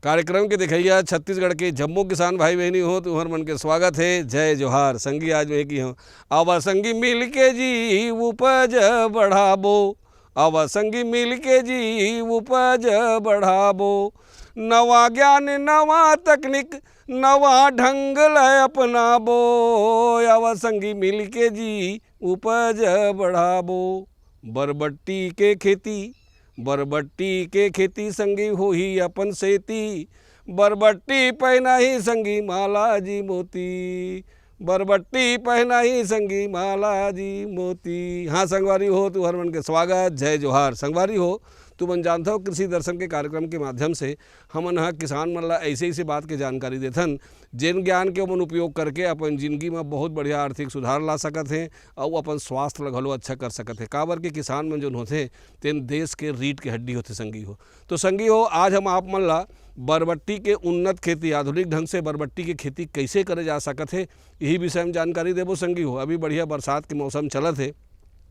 कार्यक्रम के दिखैया छत्तीसगढ़ के जम्मू किसान भाई बहनी हो तो हर मन के स्वागत है। जय जोहार। संगी आज में की हो आवा संगी मिल के जी उपज बढ़ाबो, आवा संगी मिल के जी उपज बढ़ाबो, नवा ज्ञान नवा तकनीक नवा ढंग ल अपनाबो, आवा संगी मिल के जी उपज बढ़ाबो। बरबट्टी के खेती संगी होही अपन सेती, बरबट्टी पहना ही संगी माला जी मोती, बरबट्टी पहना ही संगी माला जी मोती। हाँ संगवारी हो तो हर मन के स्वागत। जय जोहार। संगवारी हो तू मन जानता हो कृषि दर्शन के कार्यक्रम के माध्यम से हमन ह किसान मन ला ऐसे ऐसे बात के जानकारी देथन जेन ज्ञान के ओमन उपयोग करके अपन जिंदगी में बहुत बढ़िया आर्थिक सुधार ला सकत हैं और अपन स्वास्थ्य ला घलो अच्छा कर सकत हैं। काबर के किसान मन जोन होथे तेन देश के रीढ़ के हड्डी होथे संगी हो। तो संगी हो आज हम आप मन ला बरबट्टी के उन्नत खेती आधुनिक ढंग से बरबट्टी की खेती कैसे करे जा सकत है यही विषय में जानकारी देबो संगी हो। अभी बढ़िया बरसात के मौसम चलत है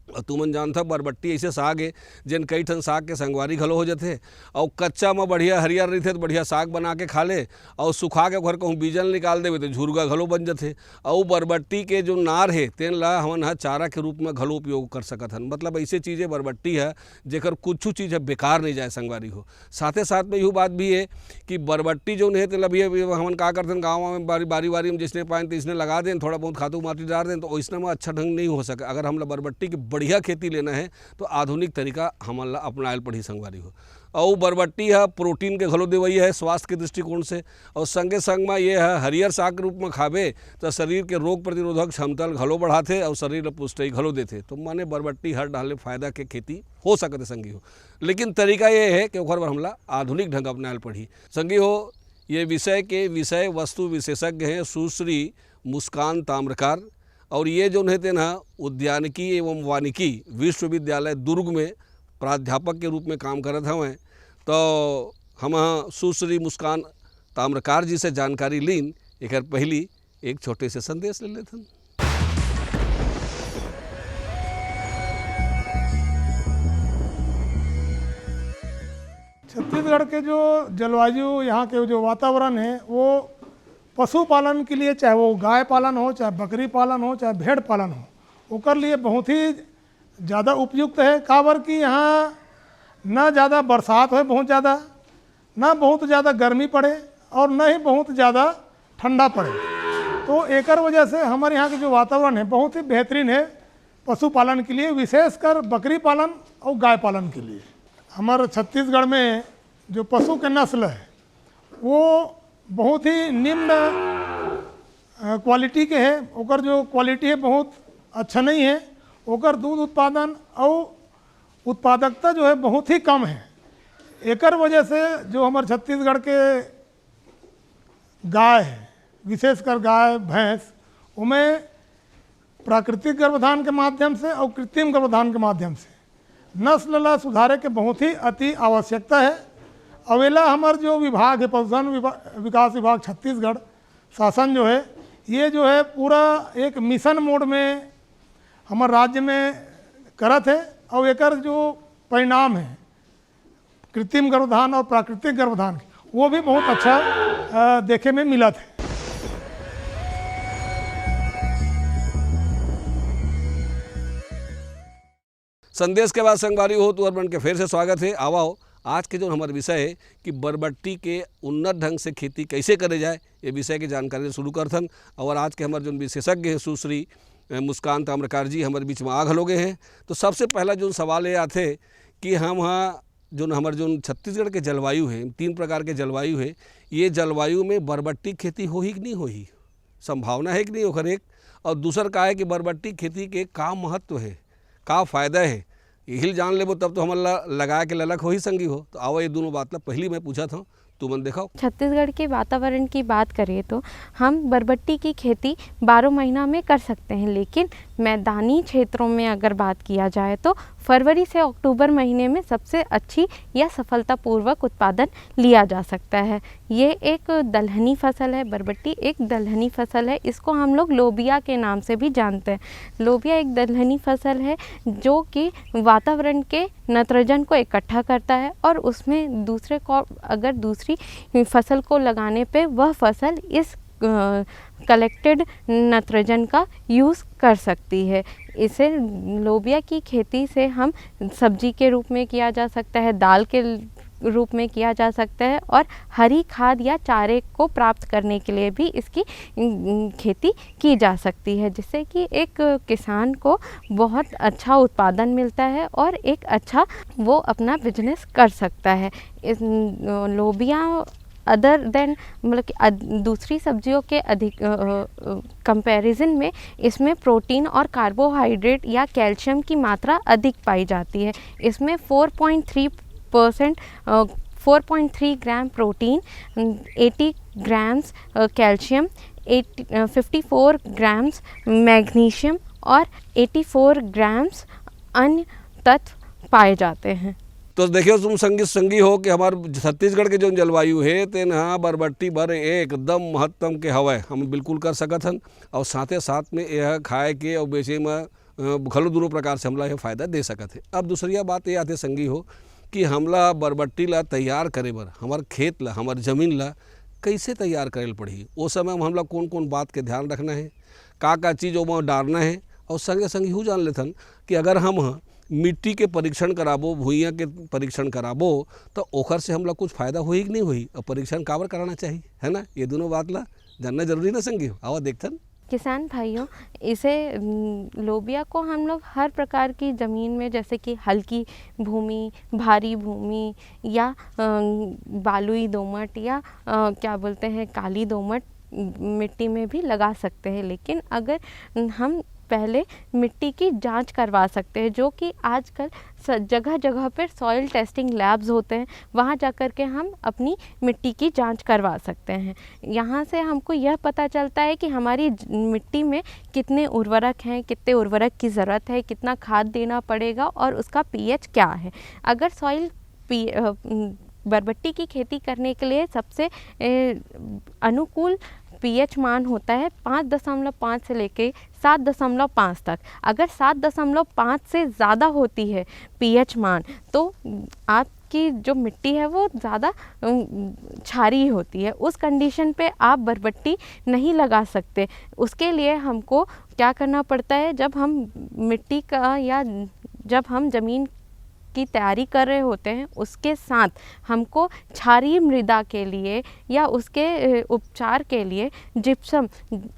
और तुमन जानता बरबट्टी ऐसे साग है जिन कई ठन साग के संगवारी घलो हो जाते और कच्चा में बढ़िया हरियर रहते तो बढ़िया साग बना के खा ले और सुखा के घर कहूँ बीजल निकाल देवे तो झुरगा घलो बन जाते। और बरबट्टी के जो नार है तेन ला हमन ह चारा के रूप में घलो उपयोग कर सकत हन। मतलब ऐसे चीज़ें बरबट्टी है जेकर कुछ चीज़ है बेकार नहीं जाए संगवारी हो। साथे साथ में यही बात भी है कि बरबट्टी जो है तेल अभी हमन का करते गाँव में बारी में जिसने पाए तिसने लगा दें थोड़ा बहुत खादू माटी डाल दें तो वैसने में अच्छा ढंग नहीं हो सके। अगर हम बरबट्टी की बढ़िया खेती लेना है तो आधुनिक तरीका हमन ला अपनाएल पड़ी संगवारी हो। और बरबट्टी है प्रोटीन के घलो देवई है स्वास्थ्य के दृष्टिकोण से और संगे संग में ये है हरियर साग के रूप में खाबे तो शरीर के रोग प्रतिरोधक क्षमता घलो बढ़ाते और शरीर पुष्टि घलो देते। तो माने बरबट्टी हर डाले फायदा के खेती हो सकते संगी हो। लेकिन तरीका ये है कि ओखर बर हमला आधुनिक ढंग अपनाएल पड़ी संगी हो। ये विषय वस्तु विशेषज्ञ हैं सुश्री मुस्कान ताम्रकार और ये जो है तेना उद्यानिकी एवं वानिकी विश्वविद्यालय दुर्ग में प्राध्यापक के रूप में काम करत हवें। तो हम सुश्री मुस्कान ताम्रकार जी से जानकारी लीन एक पहली एक छोटे से संदेश ले लेथन। छत्तीसगढ़ के जो जलवायु यहाँ के जो वातावरण है वो पशुपालन के लिए चाहे वो गाय पालन हो चाहे बकरी पालन हो चाहे भेड़ पालन हो ओकर लिए बहुत ही ज़्यादा उपयुक्त है। काबर कि यहाँ न ज़्यादा बरसात हो बहुत ज़्यादा, न बहुत ज़्यादा गर्मी पड़े और न ही बहुत ज़्यादा ठंडा पड़े। तो एकर वजह से हमारे यहाँ के जो वातावरण है बहुत ही बेहतरीन है पशुपालन के लिए, विशेषकर बकरी पालन और गाय पालन के लिए। हमारे छत्तीसगढ़ में जो पशु के नस्ल है वो बहुत ही निम्न क्वालिटी के है। ओकर जो क्वालिटी है बहुत अच्छा नहीं है। ओकर दूध उत्पादन और उत्पादकता जो है बहुत ही कम है। एकर वजह से जो हमारे छत्तीसगढ़ के गाय है विशेषकर गाय भैंस उनमें प्राकृतिक गर्भधान के माध्यम से और कृत्रिम गर्भधान के माध्यम से नस्ल ला सुधारे के बहुत ही अति आवश्यकता है। अवेला हमार जो विभाग है पशुधन विकास विभाग छत्तीसगढ़ शासन जो है ये जो है पूरा एक मिशन मोड में हमारे राज्य में करत है। और एकर जो परिणाम है कृत्रिम गर्भधान और प्राकृतिक गर्भधान वो भी बहुत अच्छा देखे में मिलत है। संदेश के बाद संगवारी हो तो मन के फिर से स्वागत है। आवा हो आज के जो हमारे विषय है कि बरबट्टी के उन्नत ढंग से खेती कैसे करे जाए ये विषय की जानकारी शुरू करथन। और आज के हमारे जो विशेषज्ञ हैं सुश्री मुस्कान ताम्रकार जी हमारे बीच में आग हलोगे हैं। तो सबसे पहला जो सवाल ये आते कि हम हाँ जो हमारे जो छत्तीसगढ़ के जलवायु है 3 प्रकार के जलवायु है ये जलवायु में बरबट्टी खेती हो ही कि नहीं हो ही संभावना है कि नहीं होकर एक और दूसर का है कि बरबट्टी खेती के का महत्व है का फ़ायदा है यही जान लेबो तब तो हमारा लगा के ललक हो ही संगी हो। तो आओ ये दोनों बात ला पहली मैं पूछा था तुमन देखो। छत्तीसगढ़ के वातावरण की बात करें तो हम बरबट्टी की खेती 12 महीना में कर सकते हैं, लेकिन मैदानी क्षेत्रों में अगर बात किया जाए तो फरवरी से अक्टूबर महीने में सबसे अच्छी या सफलतापूर्वक उत्पादन लिया जा सकता है। ये एक दलहनी फसल है, बरबट्टी एक दलहनी फसल है। इसको हम लोग लोबिया के नाम से भी जानते हैं। लोबिया एक दलहनी फसल है जो कि वातावरण के नाइट्रोजन को इकट्ठा करता है और उसमें दूसरे को अगर दूसरी फसल को लगाने पे वह फसल इस कलेक्टेड नाइट्रोजन का यूज़ कर सकती है। इसे लोबिया की खेती से हम सब्जी के रूप में किया जा सकता है, दाल के रूप में किया जा सकता है और हरी खाद या चारे को प्राप्त करने के लिए भी इसकी खेती की जा सकती है, जिससे कि एक किसान को बहुत अच्छा उत्पादन मिलता है और एक अच्छा वो अपना बिजनेस कर सकता है। इस लोबिया अदर देन मतलब कि दूसरी सब्जियों के अधिक कंपैरिजन में इसमें प्रोटीन और कार्बोहाइड्रेट या कैल्शियम की मात्रा अधिक पाई जाती है। इसमें 4.3 gram protein, 80 grams calcium, 54 grams magnesium और 84 ग्राम्स अन्य तत्व पाए जाते हैं। तो देखियो तुम संगी हो कि हमारे छत्तीसगढ़ के जो जलवायु है तेन हाँ बरबट्टी भर एकदम महत्तम के हवय हम बिल्कुल कर सकत हन और साथे साथ में यह खाए के और बेचे में घलो दूनो प्रकार से हमला यह फ़ायदा दे सकत है। अब दूसरी बात ये आते संगी हो कि हमला बरबट्टी ला तैयार करे बर हमार खेत ला हमार ज़मीन ला कैसे तैयार करे पड़ही, वो समय में हमला कौन कौन बात के ध्यान रखना है, का चीज़ वो डालना है और संगे संग यूँ जान लेथन कि अगर हम मिट्टी के परीक्षण कराबो, भुइयाँ के परीक्षण कराबो तो ओखर से हमला कुछ फ़ायदा होई कि नहीं होई और परीक्षण काबर कराना चाहिए, है ना। ये दोनों बात ला जानना जरूरी ना संगी हो। आवा देखथन किसान भाइयों, इसे लोबिया को हम लोग हर प्रकार की ज़मीन में, जैसे कि हल्की भूमि, भारी भूमि या बालुई दोमट या क्या बोलते हैं काली दोमट मिट्टी में भी लगा सकते हैं। लेकिन अगर हम पहले मिट्टी की जांच करवा सकते हैं, जो कि आजकल जगह जगह पर सॉइल टेस्टिंग लैब्स होते हैं, वहाँ जाकर के हम अपनी मिट्टी की जांच करवा सकते हैं। यहाँ से हमको यह पता चलता है कि हमारी मिट्टी में कितने उर्वरक हैं, कितने उर्वरक की ज़रूरत है, कितना खाद देना पड़ेगा और उसका पीएच क्या है। अगर सॉइल बरबट्टी की खेती करने के लिए सबसे अनुकूल पीएच मान होता है 5.5 से लेके 7.5 तक। अगर 7.5 से ज़्यादा होती है पीएच मान तो आपकी जो मिट्टी है वो ज़्यादा क्षारीय होती है। उस कंडीशन पे आप बरबट्टी नहीं लगा सकते। उसके लिए हमको क्या करना पड़ता है, जब हम मिट्टी का या जब हम ज़मीन की तैयारी कर रहे होते हैं उसके साथ हमको क्षारीय मृदा के लिए या उसके उपचार के लिए जिप्सम,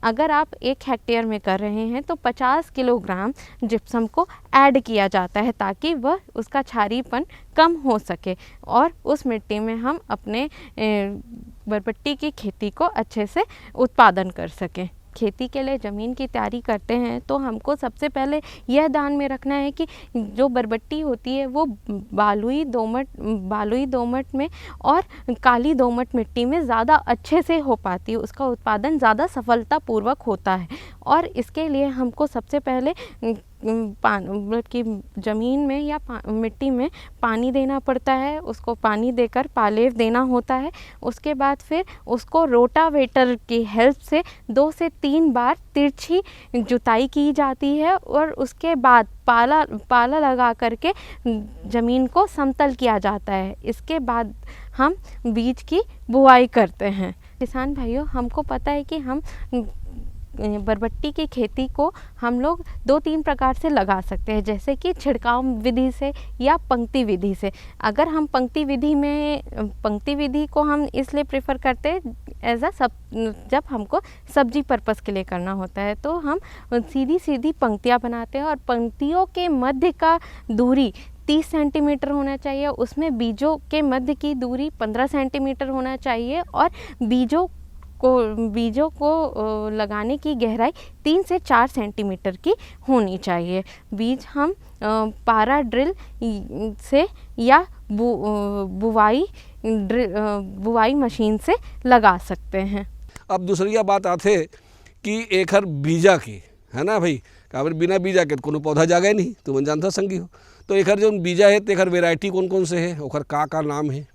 अगर आप 1 हेक्टेयर में कर रहे हैं तो 50 किलोग्राम जिप्सम को ऐड किया जाता है ताकि वह उसका क्षारीयपन कम हो सके और उस मिट्टी में हम अपने बरबट्टी की खेती को अच्छे से उत्पादन कर सकें। खेती के लिए ज़मीन की तैयारी करते हैं तो हमको सबसे पहले यह ध्यान में रखना है कि जो बरबट्टी होती है वो बालुई दोमट में और काली दोमट मिट्टी में ज़्यादा अच्छे से हो पाती है, उसका उत्पादन ज़्यादा सफलतापूर्वक होता है। और इसके लिए हमको सबसे पहले कि ज़मीन में या मिट्टी में पानी देना पड़ता है, उसको पानी देकर पालेव देना होता है। उसके बाद फिर उसको रोटावेटर की हेल्प से 2 से 3 बार तिरछी जुताई की जाती है और उसके बाद पाला लगा करके ज़मीन को समतल किया जाता है। इसके बाद हम बीज की बुआई करते हैं। किसान भाइयों, हमको पता है कि हम बरबट्टी की खेती को हम लोग 2-3 प्रकार से लगा सकते हैं, जैसे कि छिड़काव विधि से या पंक्ति विधि से। अगर हम पंक्ति विधि को हम इसलिए प्रेफर करते हैं जब हमको सब्जी पर्पस के लिए करना होता है तो हम सीधी पंक्तियाँ बनाते हैं और पंक्तियों के मध्य का दूरी 30 सेंटीमीटर होना चाहिए, उसमें बीजों के मध्य की दूरी 15 सेंटीमीटर होना चाहिए और बीजों को लगाने की गहराई 3 से 4 सेंटीमीटर की होनी चाहिए। बीज हम पारा ड्रिल से या बुवाई मशीन से लगा सकते हैं। अब दूसरी बात आते कि एकर बीजा की, है ना भाई, काबर बिना बीजा के कोनो पौधा जागे नहीं, तुम जानता संगी हो। तो एकर जो बीजा है तेकर वेराइटी कौन कौन से है, ओकर का नाम है,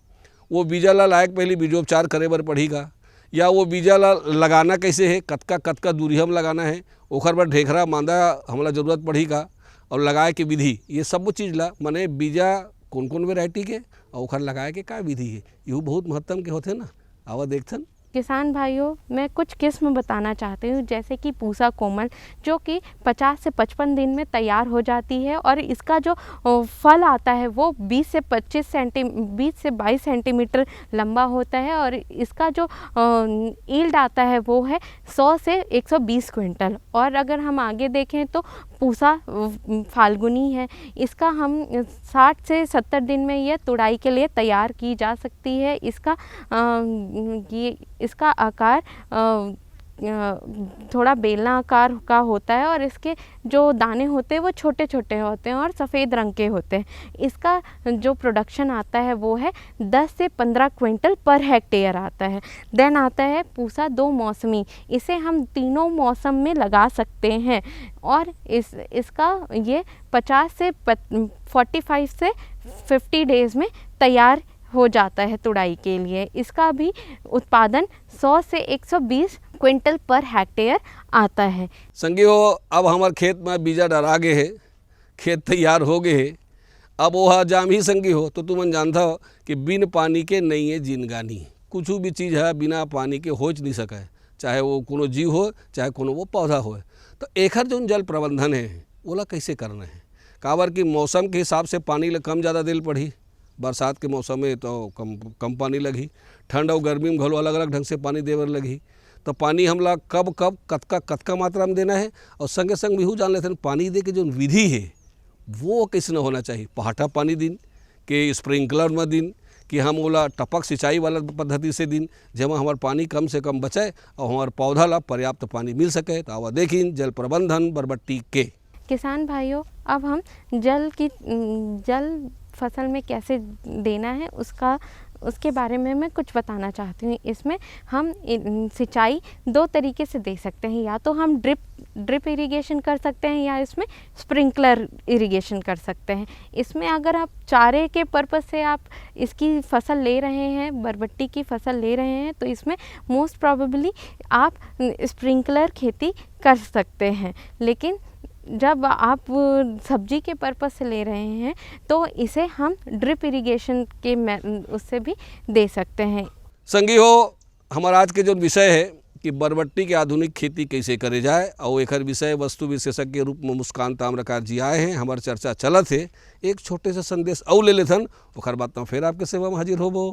वो बीजा ला लायक पहले बीजोपचार करे बर पड़ेगा, या वो बीजा ला लगाना कैसे है, कतका दूरी हम लगाना है, ओकर बर ढेखरा मांदा हमला जरूरत पड़ेगा, और लगाए के विधि, ये सब चीज़ ला माने बीजा कौन कौन वेराइटी के और ओकर लगाए के का विधि है, यू बहुत महत्व के होते ना। आवा देखथन किसान भाइयों, मैं कुछ किस्म बताना चाहती हूँ, जैसे कि पूसा कोमल जो कि 50 से 55 दिन में तैयार हो जाती है, और इसका जो फल आता है वो 20 से 22 सेंटीमीटर लंबा होता है, और इसका जो ईल्ड आता है वो है 100 से 120 क्विंटल। और अगर हम आगे देखें तो पूसा फाल्गुनी है, इसका हम 60 से 70 दिन में ये तुड़ाई के लिए तैयार की जा सकती है। इसका आकार थोड़ा बेलना आकार का होता है, और इसके जो दाने होते हैं वो छोटे छोटे होते हैं और सफ़ेद रंग के होते हैं। इसका जो प्रोडक्शन आता है वो है 10 से 15 क्विंटल पर हेक्टेयर आता है। देन आता है पूसा दो मौसमी, इसे हम तीनों मौसम में लगा सकते हैं, और इसका ये 45 से 50 डेज़ में तैयार हो जाता है तुड़ाई के लिए। इसका भी उत्पादन 100 से 120 क्विंटल पर हेक्टेयर आता है। संगी हो, अब हमार खेत में बीजा डरा गए है, खेत तैयार हो गए है, अब वह जाम ही संगी हो। तो तुम जानता हो कि बिन पानी के नहीं है जिनगानी, कुछ भी चीज़ है बिना पानी के हो नहीं सके, चाहे वो कोनो जीव हो चाहे कोनो वो पौधा हो। तो एकर जो जल प्रबंधन है ओला कैसे करना है, काबर कि मौसम के हिसाब से पानी कम ज़्यादा दिल पड़ी, बरसात के मौसम में तो कम पानी लगी, ठंड और गर्मी में घलो अलग अलग ढंग से पानी देवर लगी। तो पानी हमला कब कतका मात्रा में देना है, और संगे संग बिहू जान लेते हैं पानी दे के जो विधि है वो कैसे न होना चाहिए, पहाटा पानी दिन के स्प्रिंकलर में दिन कि हम ओला टपक सिंचाई वाला पद्धति से दिन, जब हमार पानी कम से कम बचाए और हमारे पौधा ला पर्याप्त पानी मिल सके। तो आवा देखिन जल प्रबंधन बरबट्टी के। किसान भाइयों, अब हम जल फसल में कैसे देना है उसके बारे में मैं कुछ बताना चाहती हूँ। इसमें हम सिंचाई दो तरीके से दे सकते हैं, या तो हम ड्रिप इरिगेशन कर सकते हैं, या इसमें स्प्रिंकलर इरिगेशन कर सकते हैं। इसमें अगर आप चारे के पर्पस से आप इसकी फसल ले रहे हैं, बरबट्टी की फसल ले रहे हैं, तो इसमें मोस्ट प्रोबेबली आप स्प्रिंकलर खेती कर सकते हैं। लेकिन जब आप सब्जी के पर्पस से ले रहे हैं तो इसे हम ड्रिप इरिगेशन के उससे भी दे सकते हैं। संगी हो, हमारा आज के जो विषय है कि बरबट्टी के आधुनिक खेती कैसे करे जाए, और एक विषय वस्तु विशेषज्ञ के रूप में मुस्कान ताम्रकार जी आए हैं, हमारी चर्चा चलत है। एक छोटे से संदेश और ले लेथन, ओखर बात में फिर आपके सेवा में हाजिर होबो।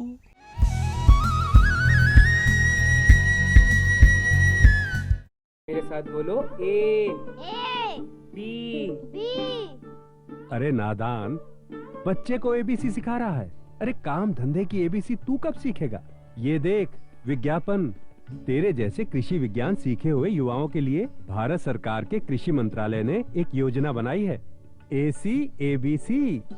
मेरे साथ बोलो ए बी। अरे नादान, बच्चे को एबीसी सिखा रहा है। अरे काम धंधे की एबीसी तू कब सीखेगा? ये देख विज्ञापन, तेरे जैसे कृषि विज्ञान सीखे हुए युवाओं के लिए भारत सरकार के कृषि मंत्रालय ने एक योजना बनाई है, ACABC।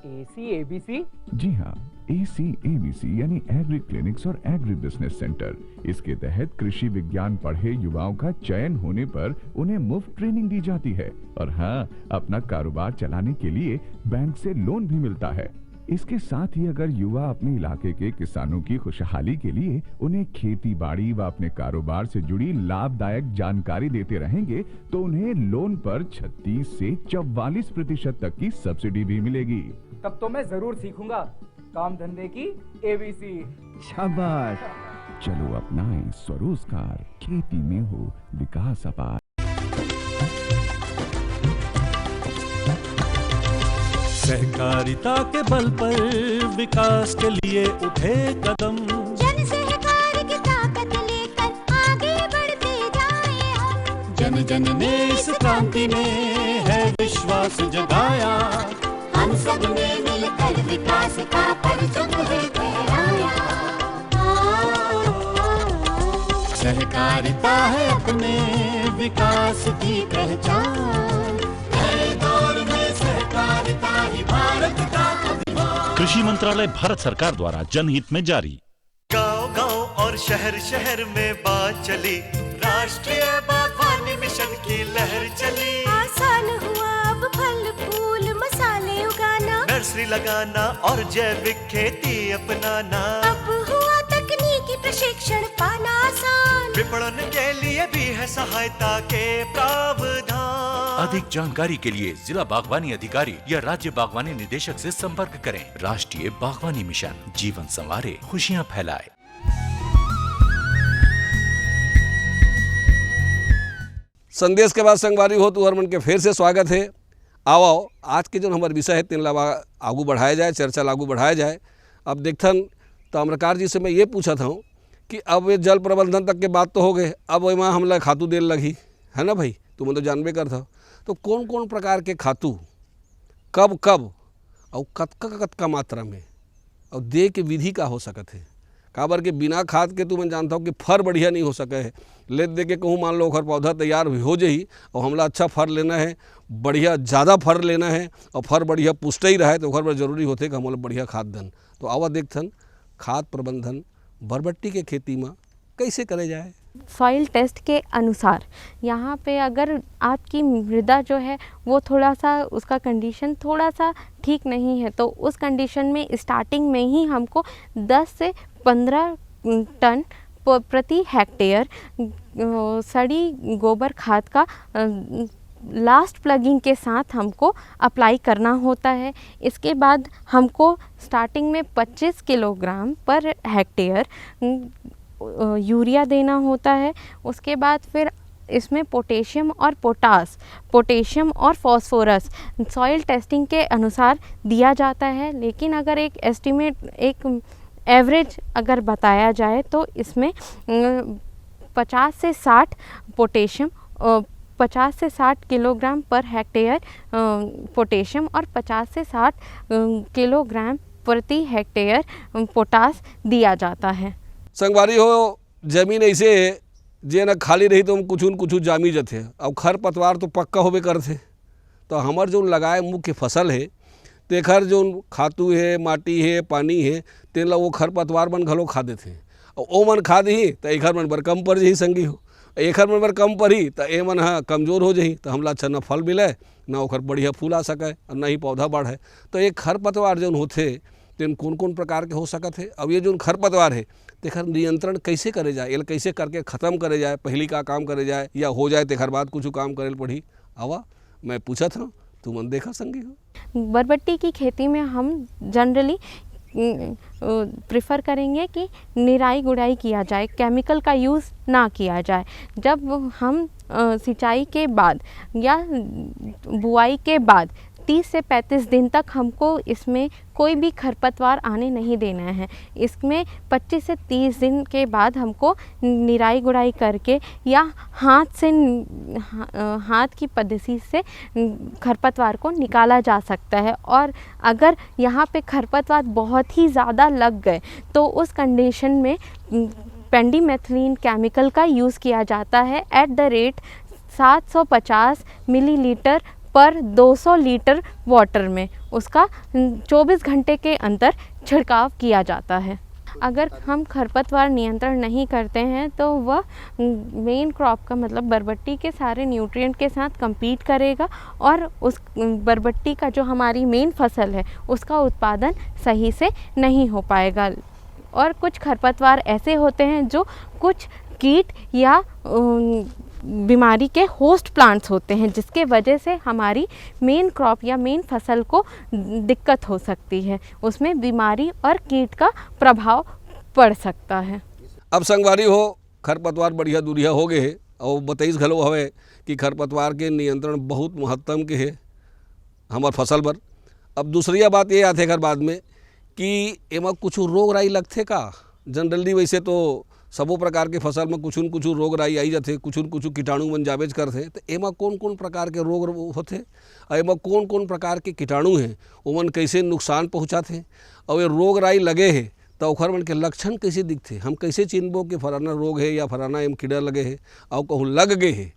ACABC? जी हाँ, ACABC यानी एग्री क्लिनिक्स और एग्री बिजनेस सेंटर। इसके तहत कृषि विज्ञान पढ़े युवाओं का चयन होने पर उन्हें मुफ्त ट्रेनिंग दी जाती है, और हाँ, अपना कारोबार चलाने के लिए बैंक से लोन भी मिलता है। इसके साथ ही अगर युवा अपने इलाके के किसानों की खुशहाली के लिए उन्हें खेती बाड़ी व अपने कारोबार से जुड़ी लाभदायक जानकारी देते रहेंगे, तो उन्हें लोन पर 36 से 44% तक की सब्सिडी भी मिलेगी। तब तो मैं जरूर सीखूंगा काम धंधे की ABC। शाबाश, चलो अपनाएं स्वरोजगार, खेती में हो विकास अपार। सहकारिता के बल पर विकास के लिए उठे कदम, जन सहकार की ताकत लेकर आगे बढ़ते जाएं हम। जन जन ने इस क्रांति में है विश्वास जगाया, हम सब ने मिलकर विकास का परचम है फहराया। सहकारिता है अपने विकास की पहचान, नए दौर में सहकारिता ही भारत का अभिमान। कृषि मंत्रालय भारत सरकार द्वारा जनहित में जारी। गांव-गांव और शहर-शहर में बात चली, राष्ट्रीय बागवानी मिशन की लहर चली। आसान लगाना और जैविक खेती अपनाना। अब हुआ तकनीकी प्रशिक्षण पाना आसान, विपणन के लिए भी है सहायता के प्रावधान। अधिक जानकारी के लिए जिला बागवानी अधिकारी या राज्य बागवानी निदेशक से संपर्क करें। राष्ट्रीय बागवानी मिशन, जीवन संवारे, खुशियां फैलाए। संदेश के बाद संगवारी हो तो हरमन के फिर से स्वागत है। आओ आज के जो हमारे विषय है तीन लावा आगू बढ़ाया जाए, चर्चा आगू बढ़ाया जाए। अब देखथन तो अमरकार जी से मैं ये पूछा था कि अब ये जल प्रबंधन तक के बात तो हो गए, अब वही वहाँ हमला खातू देने लगी है ना भाई, तुम तो जानबे कर था। तो कौन कौन प्रकार के खातू कब कब और कतका मात्रा में और दे के विधि का हो सकत है। काबर के बिना खाद के मैं जानता हूँ कि फर बढ़िया नहीं हो सके है। ले दे के कहूँ मान लो ओखर पौधा तैयार हो जाही और हमला अच्छा फर लेना है, बढ़िया ज़्यादा फर लेना है और फर बढ़िया पुष्ट ही रहे तो ओखर पर जरूरी होते कि हम लोग बढ़िया खाद दें। तो आवा देखथन खाद प्रबंधन बरबट्टी के खेती में कैसे करे जाए। सॉइल टेस्ट के अनुसार यहाँ पे अगर आपकी मृदा जो है वो थोड़ा सा उसका कंडीशन थोड़ा सा ठीक नहीं है तो उस कंडीशन में स्टार्टिंग में ही हमको 10 से 15 टन प्रति हेक्टेयर सड़ी गोबर खाद का लास्ट प्लगिंग के साथ हमको अप्लाई करना होता है। इसके बाद हमको स्टार्टिंग में 25 किलोग्राम पर हेक्टेयर यूरिया देना होता है। उसके बाद फिर इसमें पोटेशियम और फॉस्फोरस सॉइल टेस्टिंग के अनुसार दिया जाता है। लेकिन अगर एक एवरेज अगर बताया जाए तो इसमें 50 से 60 पोटेशियम 50 से 60 किलोग्राम पर हेक्टेयर पोटेशियम और 50 से 60 किलोग्राम प्रति हेक्टेयर पोटास दिया जाता है। संगवारी हो जमीन ऐसे जे न खाली रही तो हम कुछ जामी जाते और खर पतवार तो पक्का होबे करते। तो हमार जो लगाए मुख्य फसल है तेखर जो खातू है, माटी है, पानी है, तेला वो खर पतवार मन घलो खा देते और ओ मन खा दी तो एक मन बर कम पड़ जाही संगी हो, एक मन बर कम पड़ी तो ए मन हाँ कमजोर हो जाही तो हमला अच्छा न फल मिले ना ओखर बढ़िया फूल आ सके और न ही पौधा बढ़े। तो एक खर पतवार जो होते तेन कौन कौन प्रकार के हो सकत है। अब ये जो खर पतवार है तेखर नियंत्रण कैसे करे जाए, ये कैसे करके ख़त्म करे जाए, पहली का काम करे जाए या हो जाए तेखर बाद कुछ काम करे पड़ी। आवा मैं पूछा था तू मन देखा संगी हो। बरबट्टी की खेती में हम जनरली प्रेफर करेंगे कि निराई गुड़ाई किया जाए, केमिकल का यूज़ ना किया जाए। जब हम सिंचाई के बाद या बुआई के बाद 30 से 35 दिन तक हमको इसमें कोई भी खरपतवार आने नहीं देना है। इसमें 25 से 30 दिन के बाद हमको निराई गुड़ाई करके या हाथ की पद्धति से खरपतवार को निकाला जा सकता है। और अगर यहाँ पे खरपतवार बहुत ही ज़्यादा लग गए तो उस कंडीशन में पेंडिमेथिलीन केमिकल का यूज़ किया जाता है एट द रेट 750 मिलीलीटर पर 200 लीटर वाटर में उसका 24 घंटे के अंदर छिड़काव किया जाता है। अगर हम खरपतवार नियंत्रण नहीं करते हैं तो वह मेन क्रॉप का मतलब बरबट्टी के सारे न्यूट्रिएंट के साथ compete करेगा और उस बरबट्टी का जो हमारी मेन फसल है उसका उत्पादन सही से नहीं हो पाएगा। और कुछ खरपतवार ऐसे होते हैं जो कुछ कीट या बीमारी के होस्ट प्लांट्स होते हैं जिसके वजह से हमारी मेन क्रॉप या मेन फसल को दिक्कत हो सकती है, उसमें बीमारी और कीट का प्रभाव पड़ सकता है। अब संगवारी हो खरपतवार बढ़िया दूरिया हो गए और बताइस घलो हवे कि खरपतवार के नियंत्रण बहुत महत्व के है हमार फसल पर। अब दूसरी बात ये आते खर बाद में कि एमा कुछ रोग राई लगते का। जनरली वैसे तो सबो प्रकार के फसल में कुछ न कुछ रोग राई आई जाते, कुछ न कुछ कीटाणु मन जाबेज करते। तो एमा कौन कौन प्रकार के रोग होते और एमा कौन कौन प्रकार के कीटाणु हैं ओमन कैसे नुकसान पहुँचाते और ये रोग राई लगे है तो ओखर मन के लक्षण कैसे दिखते, हम कैसे चिन्हबो कि फलाना रोग है या फलाना एम कीड़ा लगे है और कहूँ लग गए है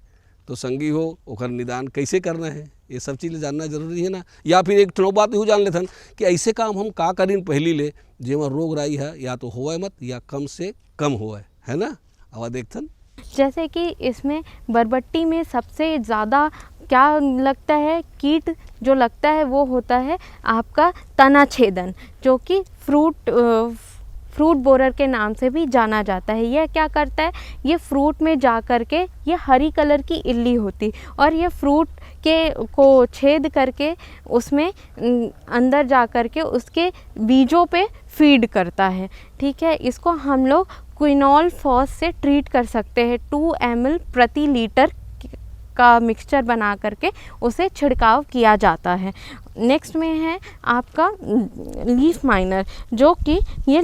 तो संगी हो ओखर निदान कैसे करना है, ये सब चीज़ जानना जरूरी है ना। या फिर एक ठो बात यूँ जान लेथन कि ऐसे काम हम का करीन पहली ले जेमा रोग राई है या तो होए मत या कम से कम होए, है ना। आवा देखथन जैसे कि इसमें बरबट्टी में सबसे ज़्यादा क्या लगता है, कीट जो लगता है वो होता है आपका तना छेदन, जो कि फ्रूट बोरर के नाम से भी जाना जाता है। यह क्या करता है, ये फ्रूट में जा कर के, ये हरी कलर की इल्ली होती और ये फ्रूट को छेद करके उसमें अंदर जा कर के उसके बीजों पे फीड करता है। ठीक है, इसको हम लोग क्विनोल फॉस से ट्रीट कर सकते हैं। 2 ml प्रति लीटर का मिक्सचर बना करके उसे छिड़काव किया जाता है। नेक्स्ट में है आपका लीफ माइनर, जो कि ये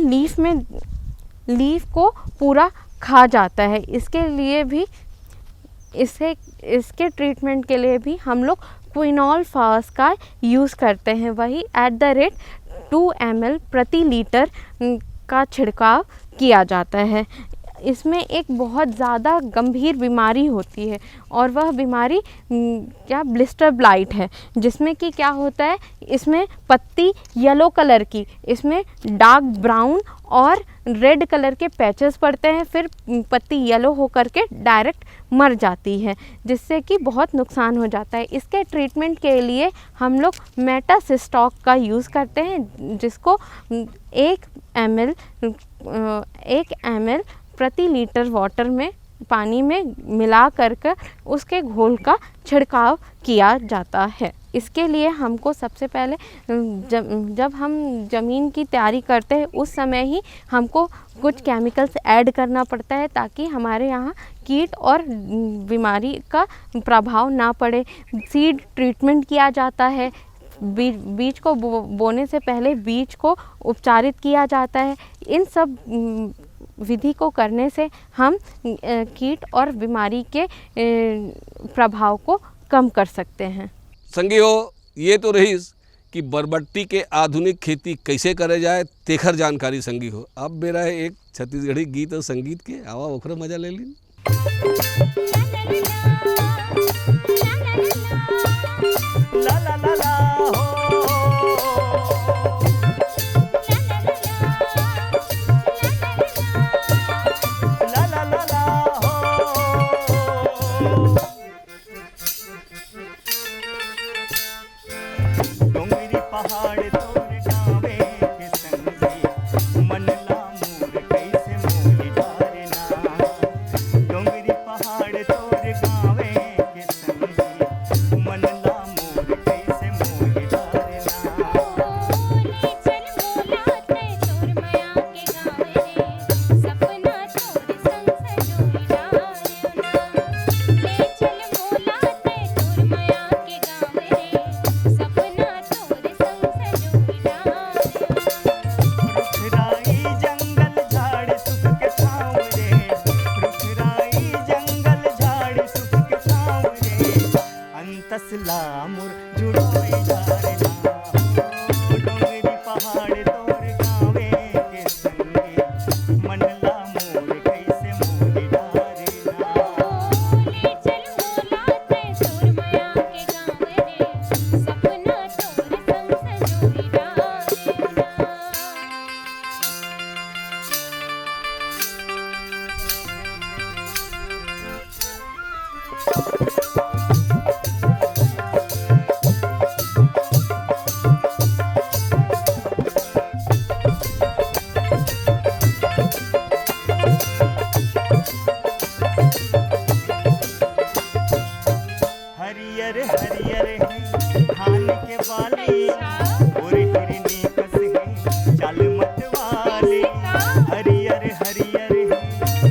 लीफ को पूरा खा जाता है। इसके लिए भी इसके ट्रीटमेंट के लिए भी हम लोग क्विनोल फॉस का यूज़ करते हैं। वही @ 2 ml प्रति लीटर का छिड़काव किया जाता है। इसमें एक बहुत ज़्यादा गंभीर बीमारी होती है और वह बीमारी क्या ब्लिस्टर ब्लाइट है, जिसमें कि क्या होता है, इसमें पत्ती येलो कलर की, इसमें डार्क ब्राउन और रेड कलर के पैचेस पड़ते हैं, फिर पत्ती येलो होकर के डायरेक्ट मर जाती है, जिससे कि बहुत नुकसान हो जाता है। इसके ट्रीटमेंट के लिए हम लोग मेटासिस्टॉक का यूज़ करते हैं, जिसको 1 ml प्रति लीटर वाटर में, पानी में मिला कर उसके घोल का छिड़काव किया जाता है। इसके लिए हमको सबसे पहले जब हम ज़मीन की तैयारी करते हैं उस समय ही हमको कुछ केमिकल्स ऐड करना पड़ता है, ताकि हमारे यहाँ कीट और बीमारी का प्रभाव ना पड़े। सीड ट्रीटमेंट किया जाता है, बीज को बोने से पहले बीज को उपचारित किया जाता है। इन सब विधि को करने से हम कीट और बीमारी के प्रभाव को कम कर सकते हैं। संगियो, ये तो रही कि बरबट्टी के आधुनिक खेती कैसे करे जाए तेखर जानकारी संगी हो। अब मेरा है एक छत्तीसगढ़ी गीत और संगीत के, आवा ओखरा मजा ले ली। ला ला ला ला हो, ला ला ला ला हो। डोंगरी पहाड़ तोर गावे के संगी, मन ला मोर कैसे मोहि डारना। डोंगरी पहाड़ तोर गावे के संगी, मन ला मोर कैसे मोहि डारना। ले चल मोला ते तोर माया के गाँव रे, सपना तोर संग सजोई डारना। ले चल मोला ते तोर माया के गाँव रे, सपना तोर संग सजोई डारना। रुखराई जंगल झाड़ सुख के छाँव रे, रुखराई जंगल झाड़ सुख के छाँव रे, अंतसला मोर जुड़ोई डारना। डोंगरी पहाड़ तोर गावे के संगी, मन ला मोर कैसे मोहि डारना। ले चल मोला ते तोर माया के गाँव रे, सपना तोर संग सजोई डारना। हरियर हरियर है धान के बाली, और हिरनी कस है चाल मत वाली। हरियर हरियर है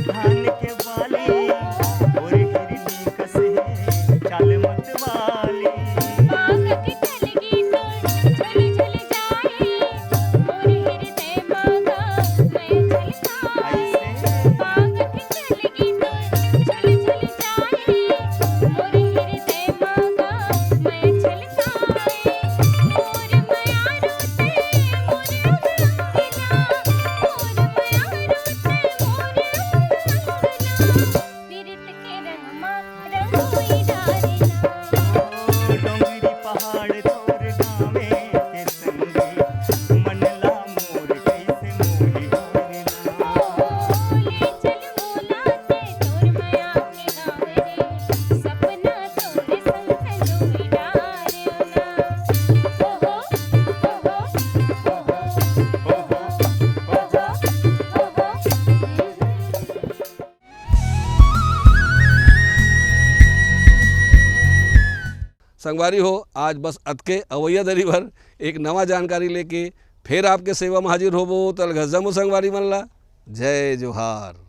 धान के बाली, और हिरनी कस है चाल मत वाली। पागक चलगी तो झल झल जाए, मोर हृदय मांगा मैं झलकाए। ऐसे पागक चलगी तो झल झल जाए, मोर हृदय मांगा मैं झलकाए। संगवारी हो आज बस अतके अवैया दरी भर एक नवा जानकारी लेके फिर आपके सेवा में हाजिर होबो तल गजमो संगवारी मन ला जय जोहार।